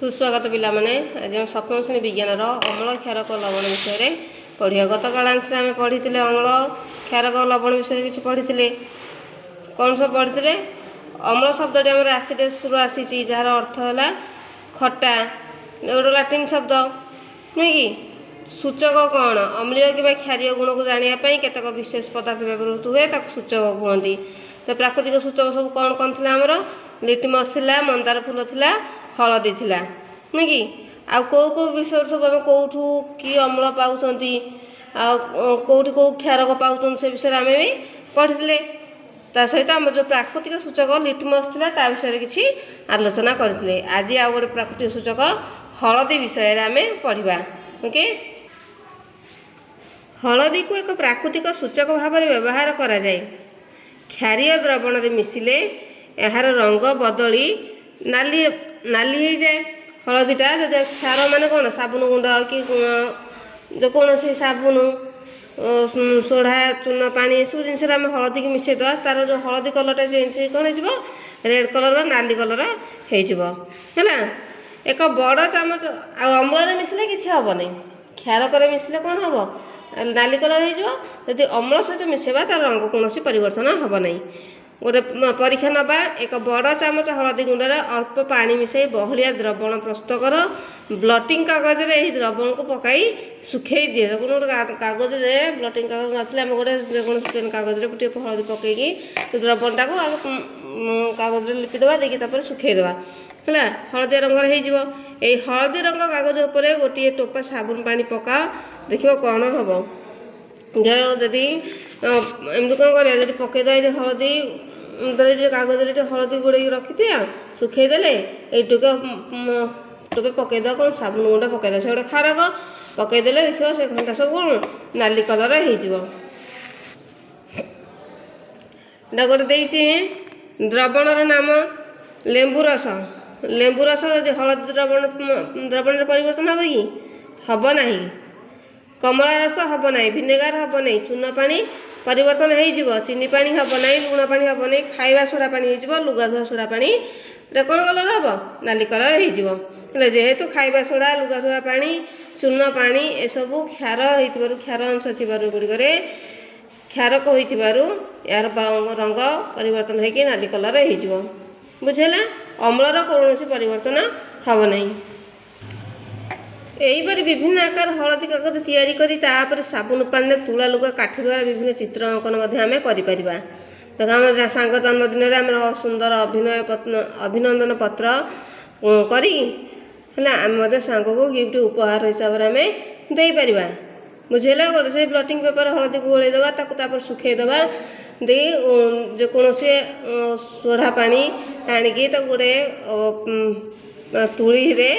सुस्वागत पिलाने आज हम सप्तम श्रेणी विज्ञान अम्ल क्षारक लवण विषय पढ़िया गत कालांश आम पढ़ी अम्ल क्षारक लवण विषय किसी पढ़ी कौन सब पढ़ी अम्ल शब्द आम एसिडस रु आसी जार अर्थ है खट्टा गोटे लाटिन शब्द नुह कि सूचक कौन अम्लीय कि क्षारीय गुण को जानापी केतक विशेष पदार्थ व्यवहृत हुए सूचक कहते। तो प्राकृतिक सूचक सब कौन कौन थी आमर लिटमस थिला मंदार फूल थिला हलदी थिला नुह कि आ कौ विषय सब आम कौठू कि अम्ल पाँच कौटी कौ क्षारक पाँच से विषय आम भी पढ़ी ता सहित आम जो प्राकृतिक सूचक लिटमस थिला ता विषय किसी आलोचना करते। आज आ गए प्राकृतिक सूचक हलदी विषय आम पढ़ा। ओके, हलदी को एक प्राकृतिक सूचक भाव में व्यवहार करा जाए। क्षारीय द्रवण में मिसिले यार रंग बदली नाली नाली हो जाए। हलदीटा जब क्षार मान कौन साबुन गुंड कि जेकोसी साबुन सोढ़ा चून पानी सब जिनस हलदी की मिसई दवा तार जो हलदी कलरटा चेंज कौन हो रेड कलर नाली कलर होगा। एक बड़ चामच अम्ल मिसले कि हम नहीं क्षारक मिसले कौन हम नाली कलर होती अम्ल सहित मिसेबा तार रंग कौन परिवर्तन हम नहीं। गोटे परीक्षा नवा एक बड़ चामच हलदी गुंडे अल्प पानी मिसई बहलिया द्रवण प्रस्तुत कर ब्लटिंग कागज रे द्रवण को पकाई सुखे दिए। गोटे कागज में ब्लटिंग कागज ना गोटे जेकोसी कागज हलदी पकईकी द्रवणटा को कागज लिपिदेवा देखिए सुखेदेवा है हलदिया रंग हो। हलदी रंग कागज उपर गोटे टोपा साबुन पानी पकाओ देख कौन हम जदि एमती कौन कर पकईदे हलदी कागज हलदी गोड़े रखी थी सुखेदेले टोपे पकईद कौन साबुन गुंड पकईद से गोटे क्षारक पकईदेले देख से घंटा सब कौन नाली कलर हो गोटे द्रवणर नाम लेंबू रस। लेंबू रस यदि हलदी द्रवण परिवर्तन हम कि हम ना। कमला रस हम ना भिनेगार हम नहीं चून पानी परिवर्तन हो चीनी पानी हम ना लुण पानी हम नहीं खाଇବା सोडा पानी हो लुगा धुआ सोडा पानी कौन कलर हम नाली कलर हो। जेहेतु खाଇବା सोडा लुगा धुआ पानी चून पानी ए सब क्षार हो क्षार अंश थी गुड़िक क्षारक हो यार रंग परिवर्तन होगी नाली कलर हो बुझेगा। अम्लर कौन परिवर्तन हम नहीं। यहीपरि विभिन्न आकार हलदी कागज तैयारी करी तापर साबुन पानी तुला लुगा काठी द्वारा विभिन्न चित्र अंकन आम कर। आम सांग जन्मदिन में सुंदर अभिनंदन पत्र करी आम सांग को गिफ्ट उपहार हिसाब से आम दे पार बुझेगा। गोटे से ब्लटिंग पेपर हलदी को गोलैदेवा तापर सुखेदेवा दे जेकोसी सोढ़ा पानी आणिकी गोटे तुली रे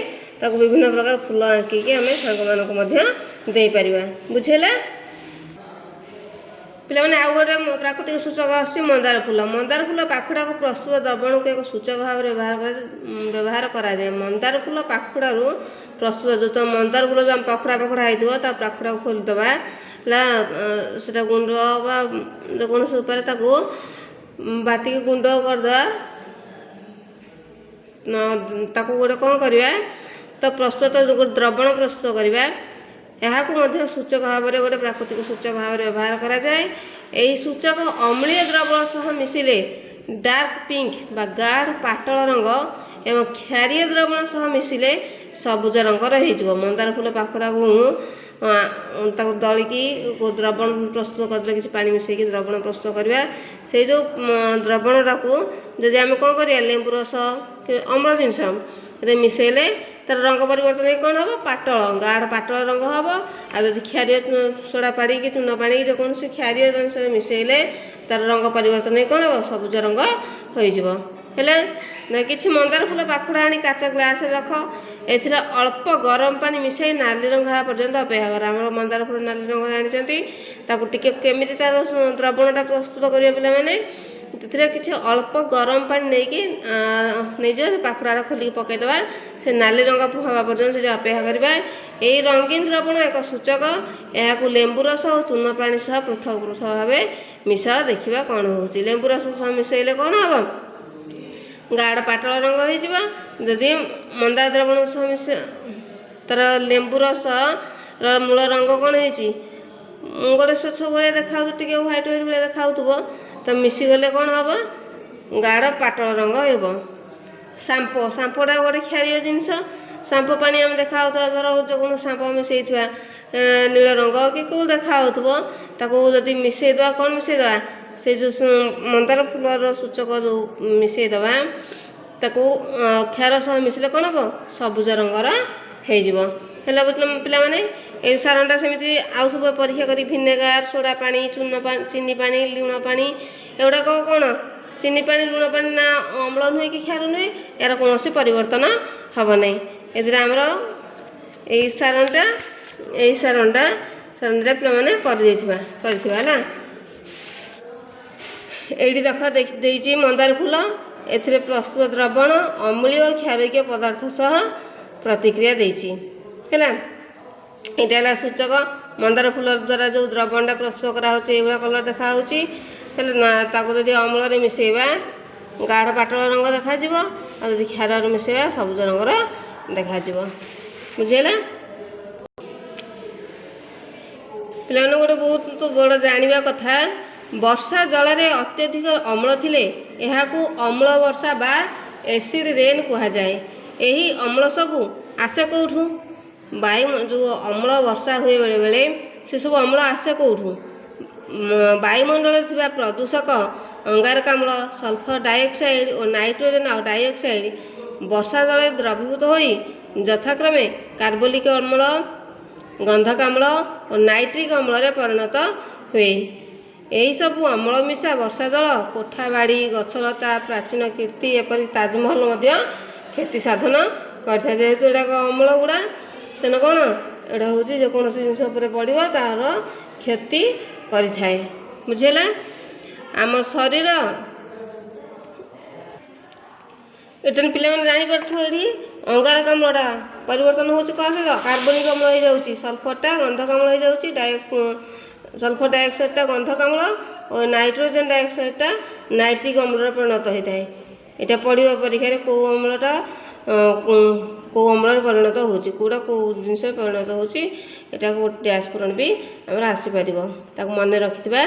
विभिन्न प्रकार फूल आंकिकी आम सांग मानक दे पार बुझेगा। पिलाने आउ गोटे प्राकृतिक सूचक आसूँ मंदार फूल। मंदार फूल पाखुड़ा को प्रस्तुत द्रवण को एक सूचक भाव व्यवहार करा जाए। मंदार फूल पाखुड़ा प्रस्तुत जो मंदार फूल जो पखुड़ा पखुड़ा होता पाखुड़ा को खोलीदे से गुंड जेकोसी उपर बाटिक गुंड करदे गोटे कौन करवा तो प्रस्तुत जो द्रवण प्रस्तुत करवा यहाँ सूचक भाव में गोटे प्राकृतिक सूचक भाव में व्यवहार करा जाए। यही सूचक अम्लीय द्रवण सह मिसिले डार्क पिंक बा गाढ़ पाटल रंग एवं क्षारीय द्रवण सह मिसिले सबुज रंगर हो। मंदार फूल पाखुड़ा को दलिकी द्रवण प्रस्तुत करदे किसी पानी मिसेकी द्रवण प्रस्तुत करवा से जो द्रवणटा को जदि आम कौन कर लेंबू रस अम्ल जिनस मिसेले तार रंग परिवर्तन हो कौन हम पाटल गाढ़ पाटल रंग हम। आदि क्षारीय सोडा पानी कि चून पानी जेकोसी क्षारीय जिनस मिसेले तार रंग परिवर्तन हो कौन हम सबुज रंग हो। कि मंदार फूल पाखुड़ा आनी काच ग्लास रख एथिरा अल्प गरम पानी मिसाई नाली रंग हाँ पर्यंत अपेक्षा कर। आम मंदार फूल नाली रंग जानते केमी तार द्रवणटा प्रस्तुत करेंगे पाने कि अल्प गरम पानी नहीं पाखुड़ा खोलिक पकईदे से नाली रंग हवा पर्यंत से अपेक्षा करवा। यही रंगीन द्रवण एक सूचक यहाँ लेंबू रस और चून पानी सह पृथक पृथक भाव मिसा देखा कौन हो। लेंबू रस सह मिसैले कौन हम ଗାଢ଼ ପାଟଳ ରଙ୍ଗ ହୋଇଯିବ। ଯଦି ମନ୍ଦାର ଦ୍ରବଣ ସହ ତାର ଲେମ୍ବୁ ରସର ମୂଳ ରଙ୍ଗ କ'ଣ ହେଇଛି ଗୋଟେ ସ୍ୱଚ୍ଛ ଭଳିଆ ଦେଖାଯାଉଥିବ, ଟିକେ ହ୍ୱାଇଟ୍ ହ୍ୱାଇଟ୍ ଭଳିଆ ଦେଖାଯାଉଥିବ, ତ ମିଶିଗଲେ କ'ଣ ହେବ ଗାଢ଼ ପାଟଳ ରଙ୍ଗ ହେବ। ସାମ୍ପୋଟା ଗୋଟେ କ୍ଷାରୀୟ ଜିନିଷ। ସାମ୍ପୋ ପାଣି ଆମେ ଦେଖାଯାଉଥିବା ଧର ଯେକୌଣସି ସାମ୍ପୋ ମିଶାଇଥିବା ନୀଳ ରଙ୍ଗ କି କେଉଁ ଦେଖାଯାଉଥିବ, ତାକୁ ଯଦି ମିଶାଇଦେବା କ'ଣ ମିଶାଇଦେବା ସେ ଯେଉଁ ମନ୍ଦାର ଫୁଲର ସୂଚକ ଯେଉଁ ମିଶାଇଦେବା ତାକୁ କ୍ଷାର ସହ ମିଶିଲେ କ'ଣ ହେବ ସବୁଜ ରଙ୍ଗର ହେଇଯିବ। ହେଲା ପିଲାମାନେ, এই ସାରଣଟା ସେମିତି ଆଉ ସବୁ ପରୀକ୍ଷା କରି ଭିନେଗାର, ସୋଡ଼ା ପାଣି, ଚିନି ପାଣି, ଲୁଣ ପାଣି ଏଗୁଡ଼ାକ କ'ଣ ଚିନି ପାଣି ଲୁଣ ପାଣି ନା ଅମ୍ଳ ନୁହେଁ କି କ୍ଷାର ନୁହେଁ, ଏହାର କୌଣସି ପରିବର୍ତ୍ତନ ହେବ ନାହିଁ। ଏଥିରେ ଆମର এই ସାରଣଟା ପିଲାମାନେ କରିଥିବା ହେଲା। ଏଇଠି ଦେଇଛି ମନ୍ଦାର ଫୁଲ, ଏଥିରେ ପ୍ରସ୍ତୁତ ଦ୍ରବଣ ଅମ୍ଳୀୟ ଓ କ୍ଷାରିକ ପଦାର୍ଥ ସହ ପ୍ରତିକ୍ରିୟା ଦେଇଛି ହେଲା। ଏଇଟା ହେଲା ସୂଚକ। ମନ୍ଦାର ଫୁଲ ଦ୍ୱାରା ଯେଉଁ ଦ୍ରବଣଟା ପ୍ରସ୍ତୁତ କରାହେଉଛି ଏଇଭଳିଆ କଲର୍ ଦେଖାହେଉଛି। ହେଲେ ତାକୁ ଯଦି ଅମ୍ଳରେ ମିଶାଇବା ଗାଢ଼ ପାଟଳ ରଙ୍ଗ ଦେଖାଯିବ, ଆଉ ଯଦି କ୍ଷାରରେ ମିଶାଇବା ସବୁଜ ରଙ୍ଗର ଦେଖାଯିବ। ବୁଝିହେଲା ପିଲାମାନେ, ଗୋଟେ ବହୁତ ବଡ଼ ଜାଣିବା କଥା, ବର୍ଷା ଜଳରେ ଅତ୍ୟଧିକ ଅମ୍ଳ ଥିଲେ ଏହାକୁ ଅମ୍ଳ ବର୍ଷା ବା ଏସିଡ୍ ରେନ୍ କୁହାଯାଏ। ଏହି ଅମ୍ଳ ସବୁ ଆସେ କେଉଁଠୁ? ଯେଉଁ ଅମ୍ଳ ବର୍ଷା ହୁଏ ବେଳେବେଳେ ସେସବୁ ଅମ୍ଳ ଆସେ କେଉଁଠୁ? ବାୟୁମଣ୍ଡଳରେ ଥିବା ପ୍ରଦୂଷକ ଅଙ୍ଗାରକାମ୍ଳ, ସଲଫର ଡାଇଅକ୍ସାଇଡ୍ ଓ ନାଇଟ୍ରୋଜେନ୍ ଡାଇଅକ୍ସାଇଡ୍ ବର୍ଷା ଜଳରେ ଦ୍ରବୀଭୂତ ହୋଇ ଯଥାକ୍ରମେ କାର୍ବୋନିକ ଅମ୍ଳ, ଗନ୍ଧକାମ୍ଳ ଓ ନାଇଟ୍ରିକ୍ ଅମ୍ଳରେ ପରିଣତ ହୁଏ। ଏହିସବୁ ଅମ୍ଳ ମିଶା ବର୍ଷା ଜଳ କୋଠା, ବାଡ଼ି, ଗଛଲତା, ପ୍ରାଚୀନ କୀର୍ତ୍ତି ଏପରି ତାଜମହଲ ମଧ୍ୟ କ୍ଷତି ସାଧନ କରିଥାଏ। ଯେହେତୁ ଏଗୁଡ଼ାକ ଅମ୍ଳ ଗୁଡ଼ା, ତେଣୁ କ'ଣ ଏଇଟା ହେଉଛି ଯେକୌଣସି ଜିନିଷ ଉପରେ ପଡ଼ିବ ତାହାର କ୍ଷତି କରିଥାଏ। ବୁଝିହେଲା? ଆମ ଶରୀର ଏଠି ପିଲାମାନେ ଜାଣିପାରୁଥିବ, ଏଠି ଅଙ୍ଗାରକାମ୍ଳଟା ପରିବର୍ତ୍ତନ ହେଉଛି କାହା ସହିତ? କାର୍ବୋନିକ ଅମ୍ଳ ହେଇଯାଉଛି, ସଲଫରଟା ଗନ୍ଧକାମ୍ଳ ହେଇଯାଉଛି, ସଲଫର ଡାଇଅକ୍ସାଇଡ଼୍ଟା ଗନ୍ଧକାମ୍ଳ ଓ ନାଇଟ୍ରୋଜେନ୍ ଡାଇଅକ୍ସାଇଡ଼୍ଟା ନାଇଟ୍ରିକ୍ ଅମ୍ଳରେ ପରିଣତ ହୋଇଥାଏ। ଏଇଟା ପଡ଼ିବ ପରୀକ୍ଷାରେ କେଉଁ ଅମ୍ଳଟା କେଉଁ ଅମ୍ଳରେ ପରିଣତ ହେଉଛି, କେଉଁଟା କେଉଁ ଜିନିଷରେ ପରିଣତ ହେଉଛି, ଏଟାକୁ ଡ୍ୟାସ୍ ପୂରଣ ବି ଆମର ଆସିପାରିବ, ତାକୁ ମନେ ରଖିଥିବା।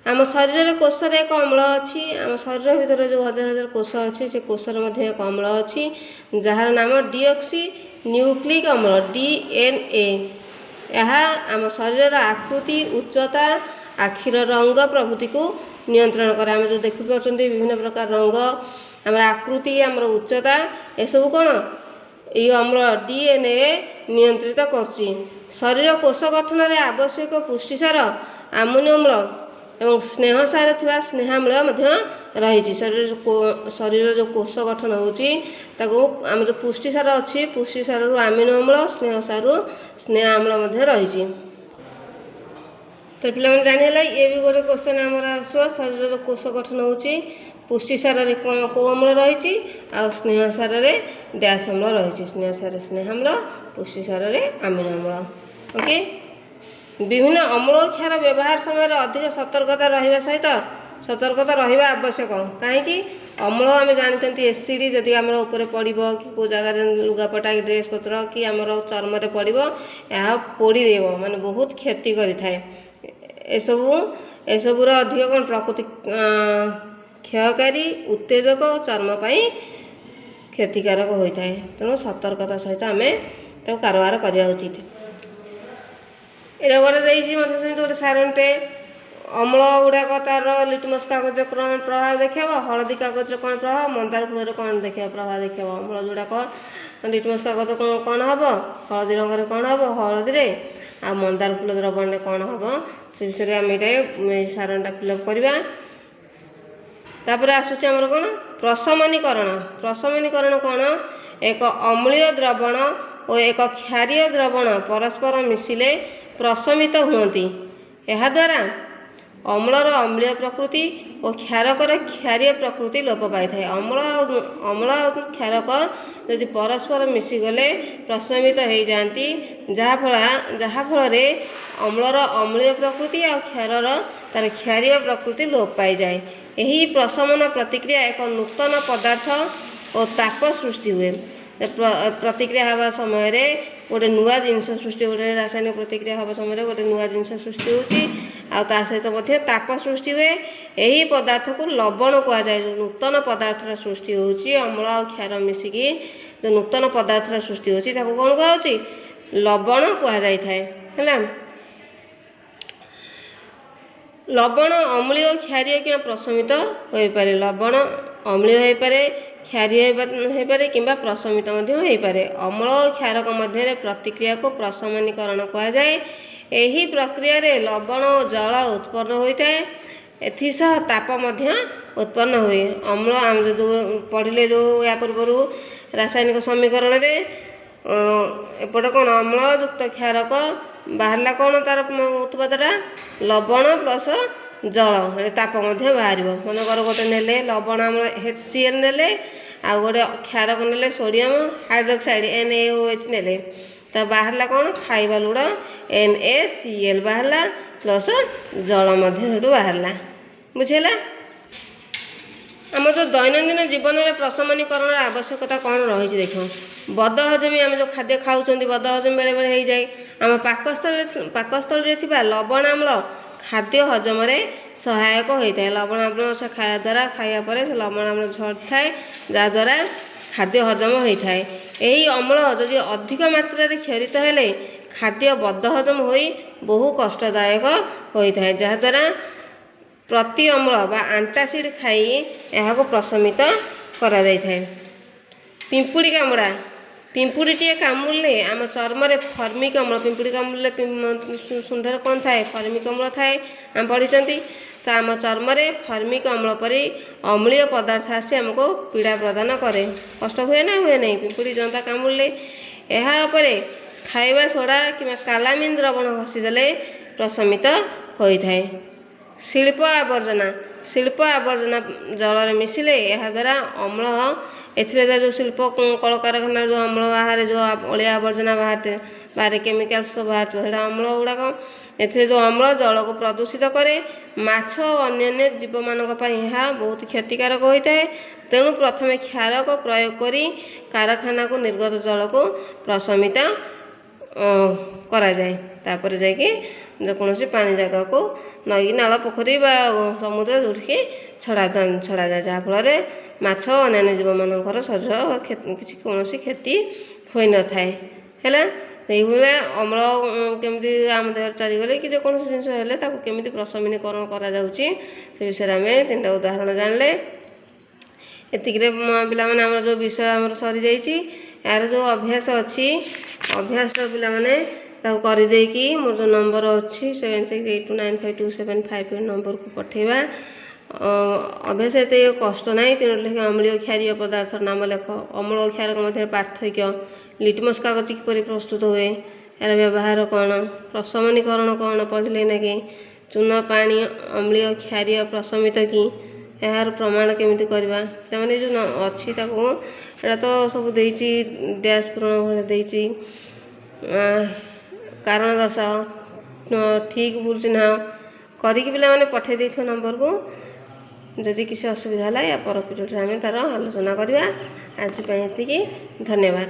ଆମ ଶରୀରରେ କୋଷରେ ଏକ ଅମ୍ଳ ଅଛି। ଆମ ଶରୀର ଭିତରେ ଯେଉଁ ହଜାର ହଜାର କୋଷ ଅଛି ସେ କୋଷରେ ମଧ୍ୟ ଏକ ଅମ୍ଳ ଅଛି ଯାହାର ନାମ ଡିଅକ୍ସି ନ୍ୟୁକ୍ଲିକ୍ ଅମ୍ଳ DNA। ଏହା ଆମ ଶରୀରର ଆକୃତି, ଉଚ୍ଚତା, ଆଖିର ରଙ୍ଗ ପ୍ରଭୃତିକୁ ନିୟନ୍ତ୍ରଣ କରେ। ଆମେ ଯେଉଁ ଦେଖିପାରୁଛନ୍ତି ବିଭିନ୍ନ ପ୍ରକାର ରଙ୍ଗ, ଆମର ଆକୃତି, ଆମର ଉଚ୍ଚତା, ଏସବୁ କ'ଣ ଏହି ଅମ୍ଳ DNA ନିୟନ୍ତ୍ରିତ କରୁଛି। ଶରୀର କୋଷ ଗଠନରେ ଆବଶ୍ୟକ ପୁଷ୍ଟିସାର ଆମିନୋ ଅମ୍ଳ ଏବଂ ସ୍ନେହସାର ଥିବା ସ୍ନେହାମ୍ଳ ମଧ୍ୟ ରହିଛି। ଶରୀରର ଯେଉଁ କୋଷ ଗଠନ ହେଉଛି ତାକୁ ଆମର ଯେଉଁ ପୁଷ୍ଟିସାର ଅଛି, ପୁଷ୍ଟିସାରରୁ ଆମିନୋ ଅମ୍ଳ, ସ୍ନେହସାରରୁ ସ୍ନେହ ଆମ୍ଳ ମଧ୍ୟ ରହିଛି। ତ ପିଲାମାନେ ଜାଣିହେଲା, ଇଏ ବି ଗୋଟେ କ୍ୱେଶ୍ଚନ୍ ଆମର ଆସିବ। ଶରୀରର କୋଷ ଗଠନ ହେଉଛି ପୁଷ୍ଟିସାରରେ କେଉଁ ଅମ୍ଳ ରହିଛି, ଆଉ ସ୍ନେହସାରରେ ଡ୍ୟାସ୍ ଅମ୍ଳ ରହିଛି। ସ୍ନେହସାରରେ ସ୍ନେହାମ୍ଳ, ପୁଷ୍ଟିସାରରେ ଆମିନୋ ଅମ୍ଳ। ଓକେ। ବିଭିନ୍ନ ଅମ୍ଳ ଓ କ୍ଷାର ବ୍ୟବହାର ସମୟରେ ଅଧିକ ସତର୍କତା ରହିବା ଆବଶ୍ୟକ। କାହିଁକି? ଅମ୍ଳ ଆମେ ଜାଣିଛନ୍ତି ଏସିଡ୍ ଯଦି ଆମର ଉପରେ ପଡ଼ିବ କି କେଉଁ ଜାଗାରେ ଲୁଗାପଟା କି ଡ୍ରେସ୍ ପତ୍ର କି ଆମର ଚର୍ମରେ ପଡ଼ିବ, ଏହା ପୋଡ଼ିଦେବ, ମାନେ ବହୁତ କ୍ଷତି କରିଥାଏ। ଏସବୁର ଅଧିକ କ'ଣ ପ୍ରକୃତି କ୍ଷୟକାରୀ, ଉତ୍ତେଜକ ଓ ଚର୍ମ ପାଇଁ କ୍ଷତିକାରକ ହୋଇଥାଏ। ତେଣୁ ସତର୍କତା ସହିତ ଆମେ ତାକୁ କାରବାର କରିବା ଉଚିତ। ଏଇଟା ଗୋଟେ ଦେଇଛି ମଧ୍ୟ ସେମିତି ଗୋଟେ ସାରଣଟେ। ଅମ୍ଳ ଗୁଡ଼ାକ ତାର ଲିଟମସ୍ କାଗଜ କ'ଣ ପ୍ରଭାବ ଦେଖାଇବ, ହଳଦୀ କାଗଜରେ କ'ଣ ପ୍ରଭାବ, ମନ୍ଦାର ଫୁଲରେ କ'ଣ ପ୍ରଭାବ ଦେଖାଇବ। ଅମ୍ଳ ଗୁଡ଼ାକ ଲିଟମସ୍ କାଗଜ କ'ଣ ହେବ, ହଳଦୀ ରଙ୍ଗରେ କ'ଣ ହେବ ହଳଦୀରେ, ଆଉ ମନ୍ଦାର ଫୁଲ ଦ୍ରବଣରେ କ'ଣ ହେବ, ସେ ବିଷୟରେ ଆମେ ଏଇ ସାରଣଟା ଫିଲ୍ଅପ୍ କରିବା। ତାପରେ ଆସୁଛି ଆମର କ'ଣ ପ୍ରଶମନୀକରଣ। ପ୍ରଶମନୀକରଣ କ'ଣ? ଏକ ଅମ୍ଳୀୟ ଦ୍ରବଣ ଓ ଏକ କ୍ଷାରୀୟ ଦ୍ରବଣ ପରସ୍ପର ମିଶିଲେ ପ୍ରଶମିତ ହୁଅନ୍ତି। ଏହାଦ୍ୱାରା ଅମ୍ଳର ଅମ୍ଳୀୟ ପ୍ରକୃତି ଓ କ୍ଷାରକର କ୍ଷାରୀୟ ପ୍ରକୃତି ଲୋପ ପାଇଥାଏ। ଅମ୍ଳ ଆଉ କ୍ଷାରକ ଯଦି ପରସ୍ପର ମିଶିଗଲେ ପ୍ରଶମିତ ହୋଇଯାଆନ୍ତି, ଯାହାଫଳରେ ଅମ୍ଳର ଅମ୍ଳୀୟ ପ୍ରକୃତି ଆଉ କ୍ଷାରର ତାର କ୍ଷାରୀୟ ପ୍ରକୃତି ଲୋପ ପାଇଯାଏ। ଏହି ପ୍ରଶମନ ପ୍ରତିକ୍ରିୟା ଏକ ନୂତନ ପଦାର୍ଥ ଓ ତାପ ସୃଷ୍ଟି ହୁଏ। ପ୍ରତିକ୍ରିୟା ହେବା ସମୟରେ ଗୋଟେ ନୂଆ ଜିନିଷ ସୃଷ୍ଟି, ଗୋଟେ ରାସାୟନିକ ପ୍ରତିକ୍ରିୟା ହେବା ସମୟରେ ଗୋଟେ ନୂଆ ଜିନିଷ ସୃଷ୍ଟି ହେଉଛି ଆଉ ତା ସହିତ ମଧ୍ୟ ତାପ ସୃଷ୍ଟି ହୁଏ। ଏହି ପଦାର୍ଥକୁ ଲବଣ କୁହାଯାଏ। ଯେଉଁ ନୂତନ ପଦାର୍ଥର ସୃଷ୍ଟି ହେଉଛି ଅମ୍ଳ ଆଉ କ୍ଷାର ମିଶିକି ଯେଉଁ ନୂତନ ପଦାର୍ଥର ସୃଷ୍ଟି ହେଉଛି ତାକୁ କ'ଣ କୁହାଯାଉଛି? ଲବଣ କୁହାଯାଇଥାଏ। ହେଲା, ଲବଣ ଅମ୍ଳୀୟ କ୍ଷାରୀୟ କିମ୍ବା ପ୍ରଶମିତ ହୋଇପାରେ। ଲବଣ ଅମ୍ଳୀୟ ହୋଇପାରେ, କ୍ଷାରୀୟ ହୋଇପାରେ କିମ୍ବା ପ୍ରଶମିତ ମଧ୍ୟ ହୋଇପାରେ। ଅମ୍ଳ ଓ କ୍ଷାରକ ମଧ୍ୟରେ ପ୍ରତିକ୍ରିୟାକୁ ପ୍ରଶମନୀକରଣ କୁହାଯାଏ। ଏହି ପ୍ରକ୍ରିୟାରେ ଲବଣ ଓ ଜଳ ଉତ୍ପନ୍ନ ହୋଇଥାଏ। ଏଥିସହ ତାପ ମଧ୍ୟ ଉତ୍ପନ୍ନ ହୁଏ। ଅମ୍ଳ ଆମେ ଯେଉଁ ପଢ଼ିଲେ ଯେଉଁ ୟା ପୂର୍ବରୁ ରାସାୟନିକ ସମୀକରଣରେ ଏପଟେ କ'ଣ ଅମ୍ଳ ଯୁକ୍ତ କ୍ଷାରକ ବାହାରିଲା, କ'ଣ ତାର ଉତ୍ପାଦଟା? ଲବଣ ପ୍ଲସ୍ ଜଳ, ତାପ ମଧ୍ୟ ବାହାରିବ। ମନେକର ଗୋଟେ ନେଲେ ଲବଣ ଅମ୍ଳ HCl ନେଲେ ଆଉ ଗୋଟେ କ୍ଷାରକ ନେଲେ ସୋଡ଼ିୟମ ହାଇଡ୍ରୋକ୍ସାଇଡ଼ NaOH ନେଲେ, ତ ବାହାରିଲା କ'ଣ? ଖାଇବା ଲୁଣ NaCl ବାହାରିଲା ପ୍ଲସ୍ ଜଳ ମଧ୍ୟ ସେଠୁ ବାହାରିଲା। ବୁଝିହେଲା? ଆମ ଯେଉଁ ଦୈନନ୍ଦିନ ଜୀବନରେ ପ୍ରଶମନୀକରଣର ଆବଶ୍ୟକତା କ'ଣ ରହିଛି ଦେଖ। ବଦହଜମୀ, ଆମେ ଯେଉଁ ଖାଦ୍ୟ ଖାଉଛନ୍ତି ବଦହଜମୀ ବେଳେବେଳେ ହୋଇଯାଏ। ଆମ ପାକସ୍ଥଳୀରେ ଥିବା ଲବଣାମ୍ଳ ଖାଦ୍ୟ ହଜମରେ ସହାୟକ ହୋଇଥାଏ। ଲବଣାମ୍ଳ ଖାଇବା ଦ୍ୱାରା, ଖାଇବା ପରେ ସେ ଲବଣାମ୍ଳ ଝଡ଼ିଥାଏ, ଯାହାଦ୍ୱାରା ଖାଦ୍ୟ ହଜମ ହୋଇଥାଏ। ଏହି ଅମ୍ଳ ଯଦି ଅଧିକ ମାତ୍ରାରେ କ୍ଷରିତ ହେଲେ ଖାଦ୍ୟ ବଦହଜମ ହୋଇ ବହୁ କଷ୍ଟଦାୟକ ହୋଇଥାଏ, ଯାହାଦ୍ୱାରା ପ୍ରତି ଅମ୍ଳ ବା ଆଣ୍ଟାସିଡ଼ ଖାଇ ଏହାକୁ ପ୍ରଶମିତ କରାଯାଇଥାଏ। ପିମ୍ପୁଡ଼ି କାମୁଡ଼ା, ପିମ୍ପୁଡ଼ିଟିଏ କାମୁଡ଼ିଲେ ଆମ ଚର୍ମରେ ଫର୍ମିକ ଅମ୍ଳ, ପିମ୍ପୁଡ଼ି କାମୁଡ଼ିଲେ ଶୁଣ୍ଢରେ କ'ଣ ଥାଏ? ଫର୍ମିକ ଅମ୍ଳ ଥାଏ, ଆମେ ପଢ଼ିଛନ୍ତି। ତ ଆମ ଚର୍ମରେ ଫର୍ମିକ ଅମ୍ଳ ପରି ଅମ୍ଳୀୟ ପଦାର୍ଥ ଆସି ଆମକୁ ପୀଡ଼ା ପ୍ରଦାନ କରେ। କଷ୍ଟ ହୁଏ ନା ହୁଏ ନାହିଁ ପିମ୍ପୁଡ଼ି ଜନ୍ଦା କାମୁଡ଼ିଲେ? ଏହା ଉପରେ ଖାଇବା ସୋଡ଼ା କିମ୍ବା କାଲାମିନ୍ ଦ୍ରବଣ ଘଷିଦେଲେ ପ୍ରଶମିତ ହୋଇଥାଏ। ଶିଳ୍ପ ଆବର୍ଜନା, ଶିଳ୍ପ ଆବର୍ଜନା ଜଳରେ ମିଶିଲେ ଏହାଦ୍ୱାରା ଅମ୍ଳ, ଏଥିରେ ଯେଉଁ ଶିଳ୍ପ କଳକାରଖାନାର ଯେଉଁ ଅମ୍ଳ ବାହାରେ, ଯେଉଁ ଅଳିଆ ଆବର୍ଜନା ବାହାରେ କେମିକାଲ୍ସ ସବୁ ବାହାରୁଥିବ, ସେଇଟା ଅମ୍ଳ ଗୁଡ଼ାକ। ଏଥିରେ ଯେଉଁ ଅମ୍ଳ ଜଳକୁ ପ୍ରଦୂଷିତ କରେ। ମାଛ ଓ ଅନ୍ୟାନ୍ୟ ଜୀବମାନଙ୍କ ପାଇଁ ଏହା ବହୁତ କ୍ଷତିକାରକ ହୋଇଥାଏ। ତେଣୁ ପ୍ରଥମେ କ୍ଷାରକ ପ୍ରୟୋଗ କରି କାରଖାନାକୁ ନିର୍ଗତ ଜଳକୁ ପ୍ରଶମିତ କରାଯାଏ। ତାପରେ ଯାଇକି ଯେକୌଣସି ପାଣି ଜାଗାକୁ, ନଈ, ନାଳ, ପୋଖରୀ ବା ସମୁଦ୍ର ଯେଉଁଠିକି ଛଡ଼ାଯାଏ, ଯାହାଫଳରେ ମାଛ ଓ ଅନ୍ୟାନ୍ୟ ଜୀବମାନଙ୍କର ଶରୀର କିଛି କୌଣସି କ୍ଷତି ହୋଇନଥାଏ। ହେଲା, ସେଇଭଳିଆ ଅମ୍ଳ କେମିତି ଆମ ଦେହରେ ଚାଲିଗଲେ କି ଯେକୌଣସି ଜିନିଷ ହେଲେ ତାକୁ କେମିତି ପ୍ରଶମନୀକରଣ କରାଯାଉଛି ସେ ବିଷୟରେ ଆମେ 3ଟା ଉଦାହରଣ ଜାଣିଲେ। ଏତିକିରେ ପିଲାମାନେ ଆମର ଯେଉଁ ବିଷୟ ଆମର ସରିଯାଇଛି। ଏହାର ଯେଉଁ ଅଭ୍ୟାସ ଅଛି, ଅଭ୍ୟାସ ପିଲାମାନେ ତାକୁ କରିଦେଇକି ମୋର ଯେଉଁ ନମ୍ବର ଅଛି 7682952758 ନମ୍ବରକୁ ପଠାଇବା। ଅଭ୍ୟାସ ଏତେ କଷ୍ଟ ନାହିଁ। 3ଟି ଲେଖା ଅମ୍ଳୀୟ କ୍ଷାରୀୟ ପଦାର୍ଥର ନାମ ଲେଖ। ଅମ୍ଳ ଓ କ୍ଷାରକ ମଧ୍ୟରେ ପାର୍ଥକ୍ୟ, ଲିଟମସ୍ କାଗଜ କିପରି ପ୍ରସ୍ତୁତ ହୁଏ, ଏହାର ବ୍ୟବହାର କ'ଣ, ପ୍ରଶମନୀକରଣ କ'ଣ ପଢ଼ିଲେ ନାକି, ଚୂନ ପାଣି ଅମ୍ଳୀୟ କ୍ଷାରୀୟ ପ୍ରଶମିତ କି, ଏହାର ପ୍ରମାଣ କେମିତି କରିବା। ତାମାନେ ଯେଉଁ ଅଛି ତାକୁ, ଏଇଟା ତ ସବୁ ଦେଇଛି, ଡ୍ୟାସ୍ ପୂରଣ ଭଳିଆ ଦେଇଛି, କାରଣ ଦର୍ଶାଅ, ଠିକ୍ ଭୁଲ ଚିହ୍ନ କରିକି ପିଲାମାନେ ପଠାଇ ଦେଇଥିବା ନମ୍ବରକୁ। ଯଦି କିଛି ଅସୁବିଧା ହେଲା ୟା ପର ପିରିୟଡ଼ରେ ଆମେ ତା'ର ଆଲୋଚନା କରିବା। ଆଜି ପାଇଁ ଏତିକି, ଧନ୍ୟବାଦ।